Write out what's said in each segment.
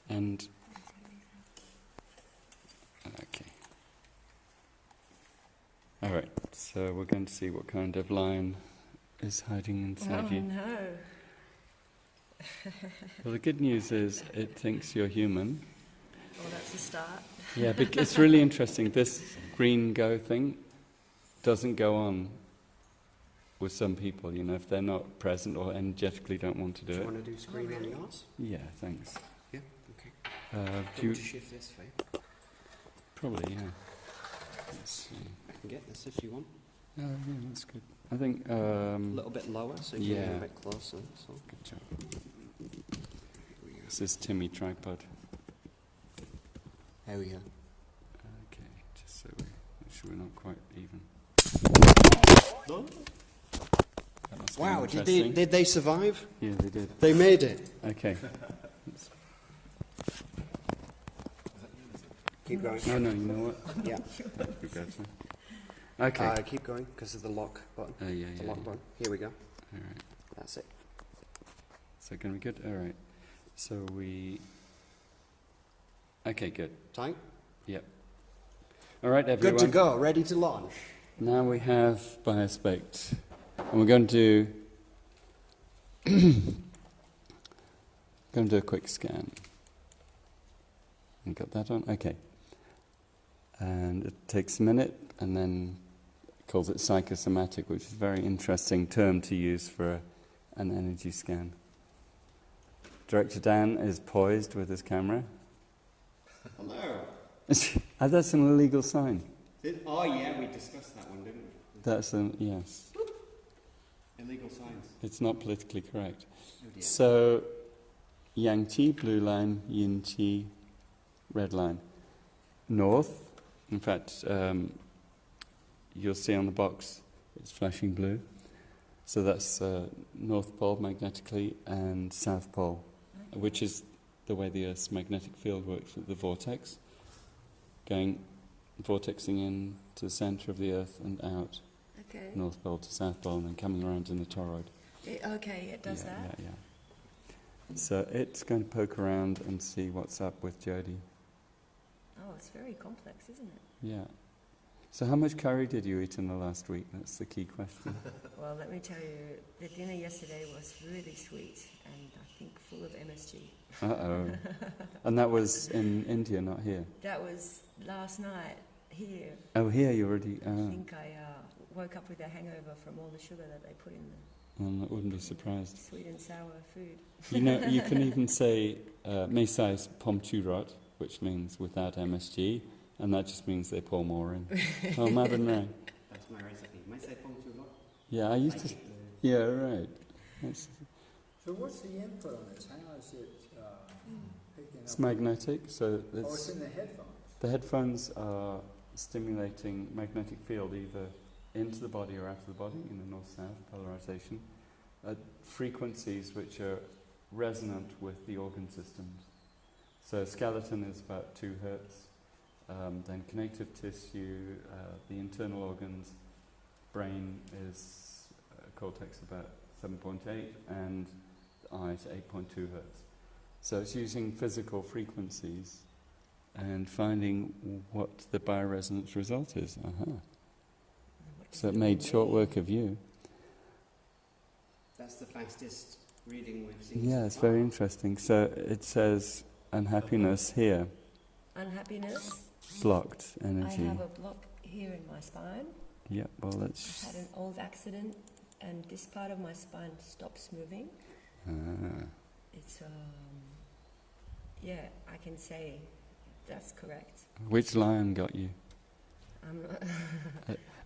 And okay. All right. So we're going to see what kind of lion is hiding inside you. Oh no. Well, the good news is it thinks you're human. Well, that's a start. Yeah, but it's really interesting. This green go thing doesn't go on with some people, you know, if they're not present or energetically don't want to do it. Do you want to do screen on yours? Yeah, thanks. Yeah, okay. Do you shift this for you? probably, yeah. Let's see. I can get this if you want. Oh, yeah, that's good. I think... A little bit lower, so you can get a bit closer. So. Good job. This is Timmy tripod. There we go. Okay, just so we make sure we're not quite even. That must be Wow, interesting. did they survive? Yeah, they did. They made it. Okay. Keep going. No, you know what? Yeah. We go to- Okay. Keep going because of the lock button. Yeah. The lock button. Here we go. All right. That's it. Is that going to be good? All right. So we... Okay, good. Tight? Yep. All right, everyone. Good to go. Ready to launch. Now we have BioSpect. And we're going to do a quick scan. You got that on? Okay. And it takes a minute, and then it calls it psychosomatic, which is a very interesting term to use for an energy scan. Director Dan is poised with his camera. Hello. That's an illegal sign. Oh yeah, we discussed that one, didn't we? That's yes. Illegal signs. It's not politically correct. Oh dear. So, Yang Qi, blue line, Yin Qi, red line. North, in fact, you'll see on the box it's flashing blue. So that's North Pole magnetically and South Pole, which is the way the Earth's magnetic field works with the vortex, vortexing in to the centre of the Earth and out, Okay. North Pole to South Pole, and then coming around in the toroid. Okay, it does that. Yeah. So it's going to poke around and see what's up with Jody. Oh, it's very complex, isn't it? Yeah. So how much curry did you eat in the last week? That's the key question. Well, let me tell you, the dinner yesterday was really sweet and I think full of MSG. Uh-oh. And that was in India, not here? That was last night here. Oh, here you already... I think I woke up with a hangover from all the sugar that they put in the I wouldn't be surprised. sweet and sour food. You know, you can even say Mesais Pomturot, which means without MSG, and that just means they pour more in. Oh, Mabin Ray. That's my recipe. Mesais Pomturot. Yeah, I used to... Yeah, right. So what's the input on this? How is it picking It's up? magnetic, so It's in the headphones. the headphones are stimulating magnetic field either into the body or out of the body in the north-south polarization at frequencies which are resonant with the organ systems. So skeleton is about 2 hertz, then connective tissue, the internal organs, brain is cortex about 7.8 and the eyes 8.2 hertz. So it's using physical frequencies and finding what the bioresonance result is. So it made short work of you. That's the fastest reading we've seen. Yeah, it's very interesting. So it says unhappiness here, Unhappiness. blocked energy. I have a block here in my spine. Yeah, well I let's... had an old accident and this part of my spine stops moving. It's, yeah, I can say that's correct. Which lion got you? I'm not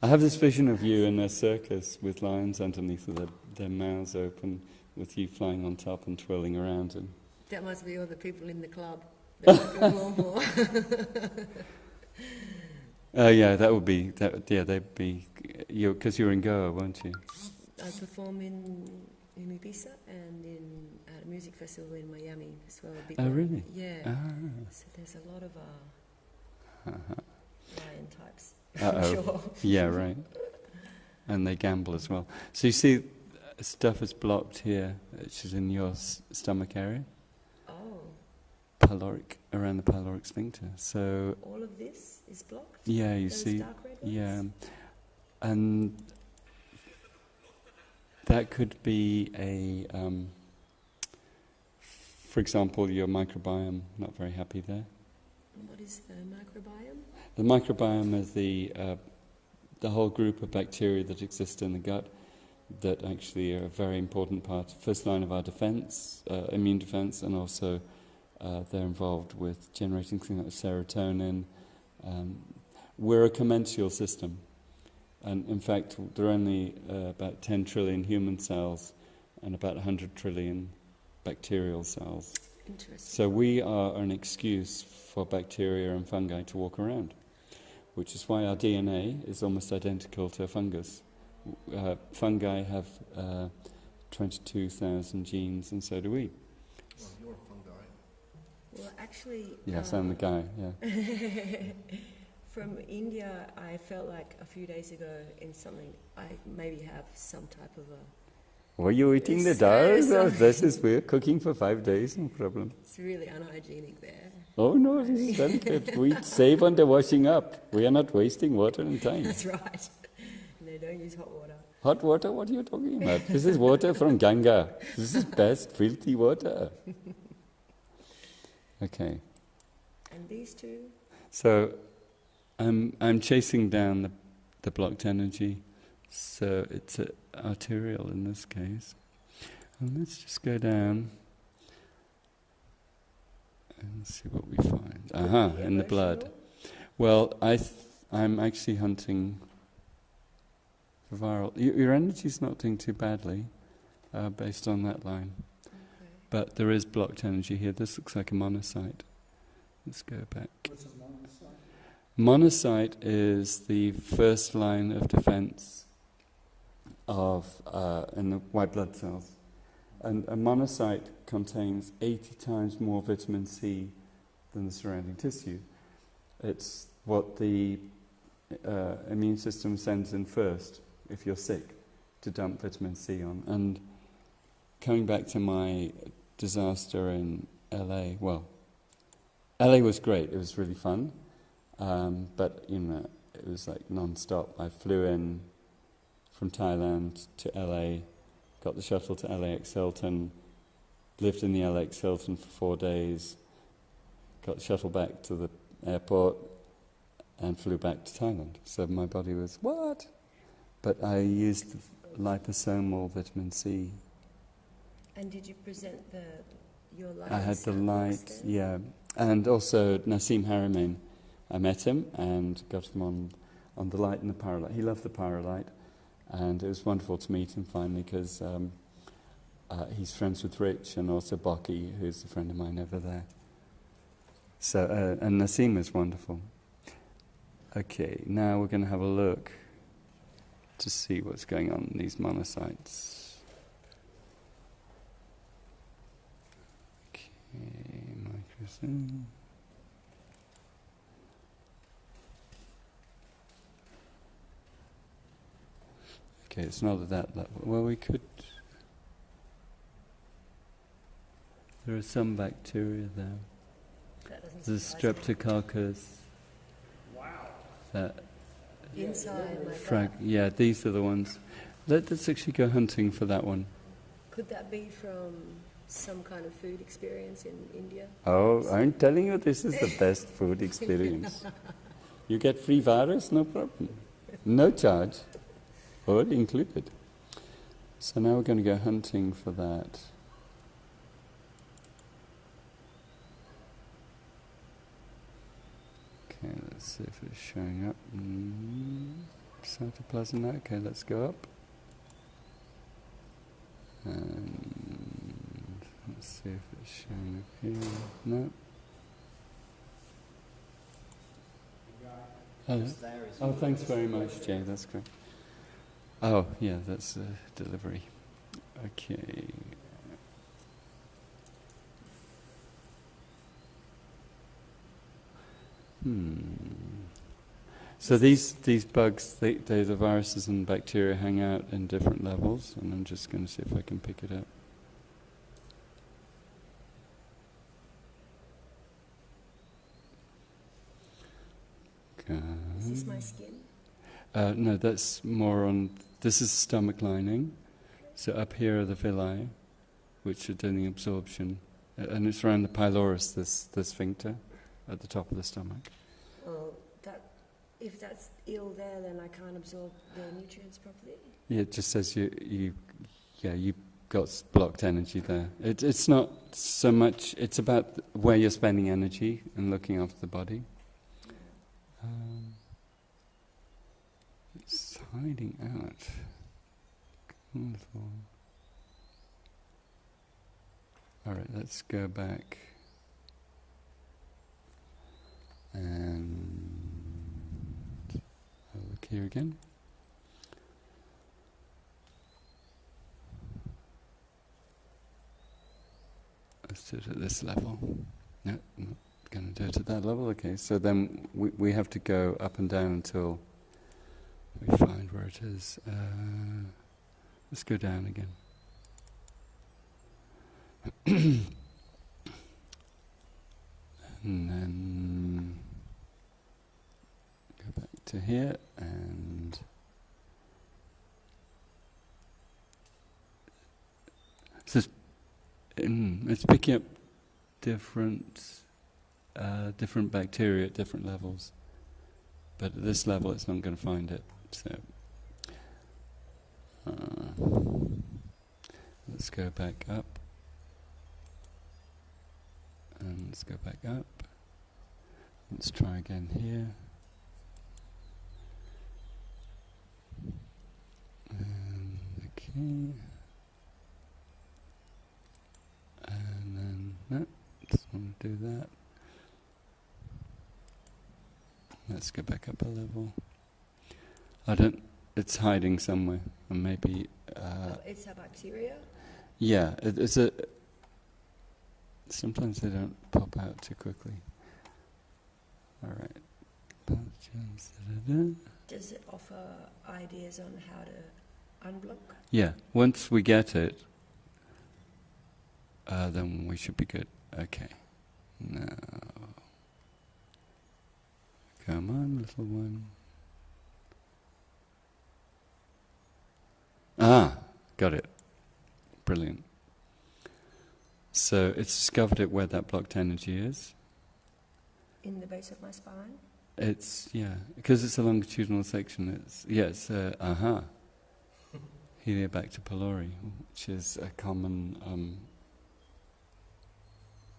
I have this vision of you in a circus with lions underneath with their mouths open, with you flying on top and twirling around. And that must be all the people in the club that I perform for. yeah, that would be... yeah, they'd be... Because you're in Goa, weren't you? I perform in Ibiza and at a music festival in Miami as well. Oh, really? Yeah. Ah. So there's a lot of lion types. Uh-oh. I'm sure. Yeah, right. And they gamble as well. So you see, stuff is blocked here, which is in your stomach area. Oh. around the pyloric sphincter. So All of this is blocked? yeah, you Those see, dark red ones? yeah, and that could be for example, your microbiome not very happy there. What is the microbiome? The microbiome is the whole group of bacteria that exist in the gut that actually are a very important part, first line of our defense, immune defense, and also they're involved with generating things like serotonin. We're a commensal system, and in fact there are only about 10 trillion human cells and about 100 trillion bacterial cells. Interesting. So we are an excuse for bacteria and fungi to walk around, which is why our DNA is almost identical to a fungus. Fungi have 22,000 genes, and so do we. Well, you're fungi. Well, actually... Yes, I'm the guy, yeah. From India, I felt like a few days ago in something, I maybe have some type of a... Were you eating the dal? We're cooking for 5 days, no problem. It's really unhygienic there. Oh no, this is very good. We save on the washing up. We are not wasting water and time. That's right. And they don't use hot water. Hot water? What are you talking about? This is water from Ganga. This is best filthy water. Okay. And these two? So I'm chasing down the blocked energy. So it's arterial in this case. And let's just go down and see what we find. In the blood. Well, I'm actually hunting for viral. Your energy's not doing too badly, based on that line. Okay. But there is blocked energy here. This looks like a monocyte. Let's go back. What's a monocyte? Monocyte is the first line of defense in the white blood cells. And a monocyte contains 80 times more vitamin C than the surrounding tissue. It's what the immune system sends in first, if you're sick, to dump vitamin C on. And coming back to my disaster in LA, well, LA was great, it was really fun, but it was like non-stop. I flew in from Thailand to LA, got the shuttle to LAX Hilton, lived in the LAX Hilton for 4 days, got the shuttle back to the airport, and flew back to Thailand. So my body was, what? But I used liposomal vitamin C. And did you present your light? I had the light, yeah. And also Nassim Haramein. I met him and got him on the light and the Paralight. He loved the Paralight. And it was wonderful to meet him finally because he's friends with Rich and also Bocky, who's a friend of mine over there. So, and Nassim is wonderful. Okay, now we're going to have a look to see what's going on in these monocytes. Okay, microsome. Okay, it's not at that level. Well, we could... There are some bacteria there. That doesn't There's surprise me. Streptococcus. Wow. That Inside my gut. yeah, these are the ones. Let's actually go hunting for that one. Could that be from some kind of food experience in India? Oh, I'm telling you, this is the best food experience. You get free virus, no problem. No charge. All included. So now we're going to go hunting for that. Okay, let's see if it's showing up. Cytoplasm, okay, let's go up. And let's see if it's showing up here. No. Oh, thanks very much, Jay, that's great. Oh, yeah, that's delivery. Okay. So these bugs, the viruses and bacteria hang out in different levels, and I'm just going to see if I can pick it up. Is this my skin? No, that's more on... This is the stomach lining. So up here are the villi, which are doing the absorption. And it's around the pylorus, the sphincter, at the top of the stomach. Well, if that's ill there, then I can't absorb the nutrients properly. Yeah, it just says you've got blocked energy there. It's not so much, it's about where you're spending energy and looking after the body. It's hiding out. Wonderful. Alright, let's go back. And I'll look here again. Let's do it at this level. No, I'm not going to do it at that level. Okay, so then we have to go up and down until we find where it is. Let's go down again. And then go back to here and it's picking up different bacteria at different levels, but at this level it's not going to find it. So let's go back up. And let's go back up. Let's try again here. And okay. And then, no, just want to do that. Let's go back up a level. It's hiding somewhere. And maybe... it's a bacteria? Yeah, it's a... Sometimes they don't pop out too quickly. All right. Does it offer ideas on how to unblock? Yeah. Once we get it, then we should be good. Okay. Now, come on, little one. Ah, got it. Brilliant. So it's discovered it where that blocked energy is. In the base of my spine? It's, because it's a longitudinal section, it's Heliobacter pylori, which is a common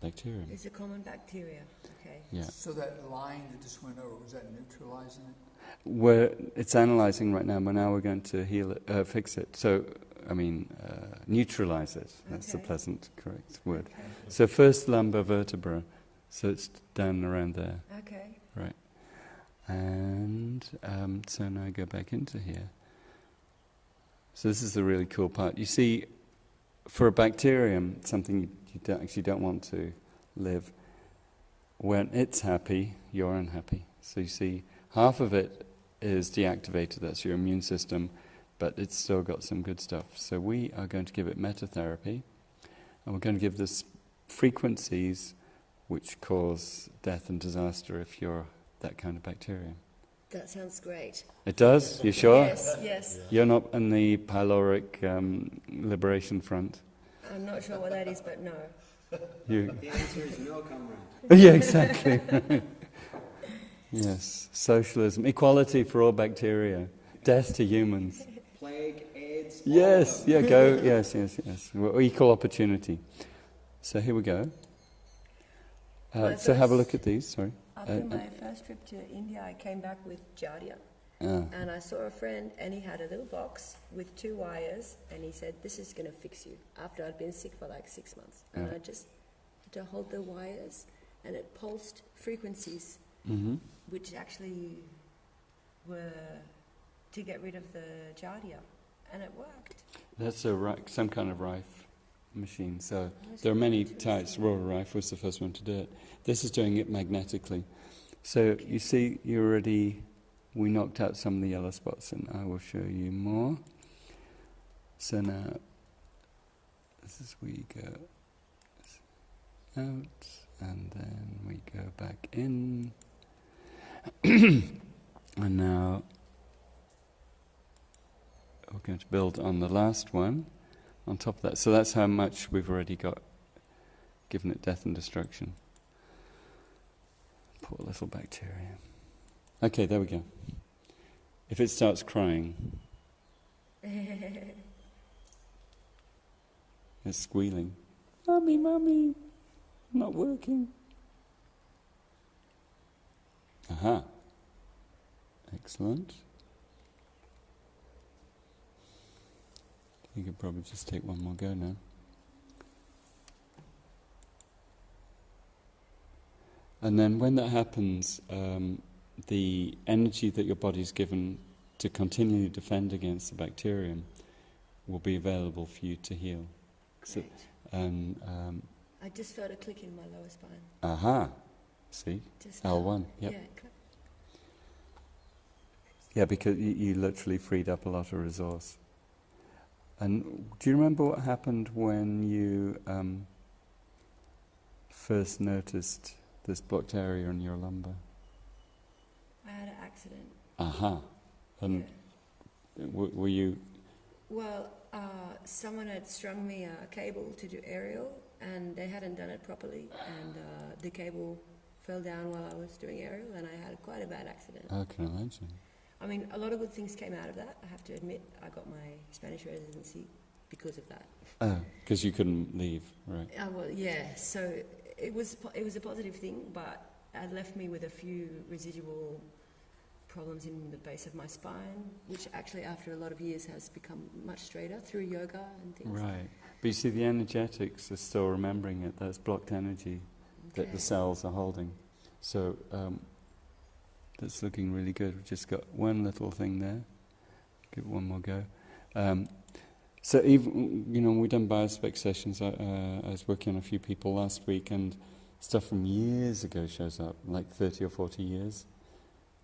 bacterium. It's a common bacteria, okay. Yeah. So that line that just went over, was that neutralizing it? It's analysing right now, but now we're going to heal it, fix it. So, neutralise it. That's the pleasant, correct word. Okay. So first lumbar vertebra, so it's down around there. Okay. Right. And so now I go back into here. So this is the really cool part. You see, for a bacterium, something you actually don't want to live, when it's happy, you're unhappy. So you see, half of it is deactivated, that's your immune system, but it's still got some good stuff. So we are going to give it metatherapy, and we're going to give this frequencies which cause death and disaster if you're that kind of bacterium. That sounds great. It does? You sure? Yes, yes. You're not in the pyloric liberation front? I'm not sure what that is, but no. You. The answer is no, comrade. Yeah, exactly. Yes. Socialism. Equality for all bacteria. Death to humans. Plague, AIDS. Yes, yeah, go. Yes. Well, equal opportunity. So here we go. So have a look at these, sorry. After my first trip to India, I came back with Giardia. And I saw a friend, and he had a little box with 2 wires, and he said, "This is going to fix you." After I'd been sick for like 6 months. And I just had to hold the wires, and it pulsed frequencies, which actually were to get rid of the Giardia. And it worked. That's some kind of Rife machine. So there are many types. Royal Rife was the first one to do it. This is doing it magnetically. So you see, we knocked out some of the yellow spots, and I will show you more. So now, this is where you go out, and then we go back in. And now we're going to build on the last one, on top of that. So that's how much we've already got, given it death and destruction. Poor little bacteria. Okay, there we go. If it starts crying, it's squealing. Mummy, mummy, not working. Aha. Excellent. You could probably just take one more go now. And then when that happens, the energy that your body's given to continually defend against the bacterium will be available for you to heal. So, I just felt a click in my lower spine. Aha. See? Just L1. Yep. Yeah, click. Yeah, because you literally freed up a lot of resource. And do you remember what happened when you first noticed this blocked area in your lumbar? I had an accident. Aha. And were you... Well, someone had strung me a cable to do aerial, and they hadn't done it properly, and the cable fell down while I was doing aerial, and I had quite a bad accident. I can imagine. I mean, a lot of good things came out of that, I have to admit. I got my Spanish residency because of that. Oh, because you couldn't leave, right? Well, yeah, so it was a positive thing, but it left me with a few residual problems in the base of my spine, which actually after a lot of years has become much straighter through yoga and things. Right. But you see, the energetics are still remembering it. That's blocked energy that the cells are holding. So that's looking really good. We've just got one little thing there. Give it one more go. So even, we've done BioSpect sessions. I was working on a few people last week, and stuff from years ago shows up, like 30 or 40 years.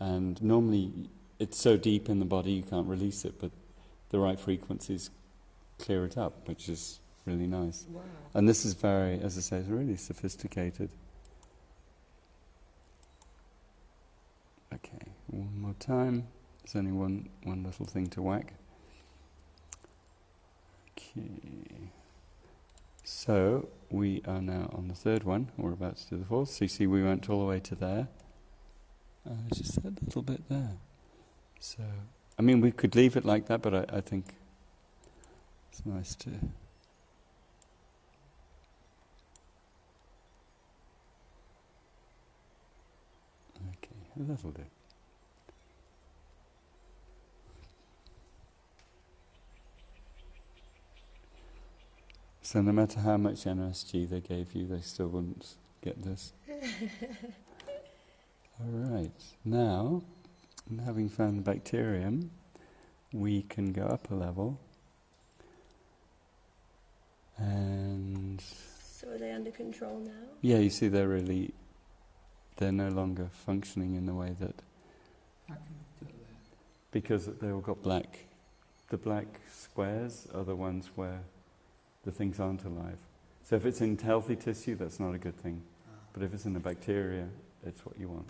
And normally it's so deep in the body you can't release it, but the right frequencies clear it up, which is really nice. Wow. And this is very, as I say, it's really sophisticated. Okay, one more time. There's only one little thing to whack. Okay. So we are now on the third one. We're about to do the fourth. So you see we went all the way to there. Just that little bit there. So, I mean, we could leave it like that, but I think it's nice to... Okay, that'll do. So no matter how much NSG they gave you, they still wouldn't get this. All right. Now, having found the bacterium, we can go up a level. And... So are they under control now? Yeah, you see they're no longer functioning in the way that... How can you tell that? Because they all got black. The black squares are the ones where the things aren't alive. So if it's in healthy tissue, that's not a good thing. But if it's in a bacteria, it's what you want.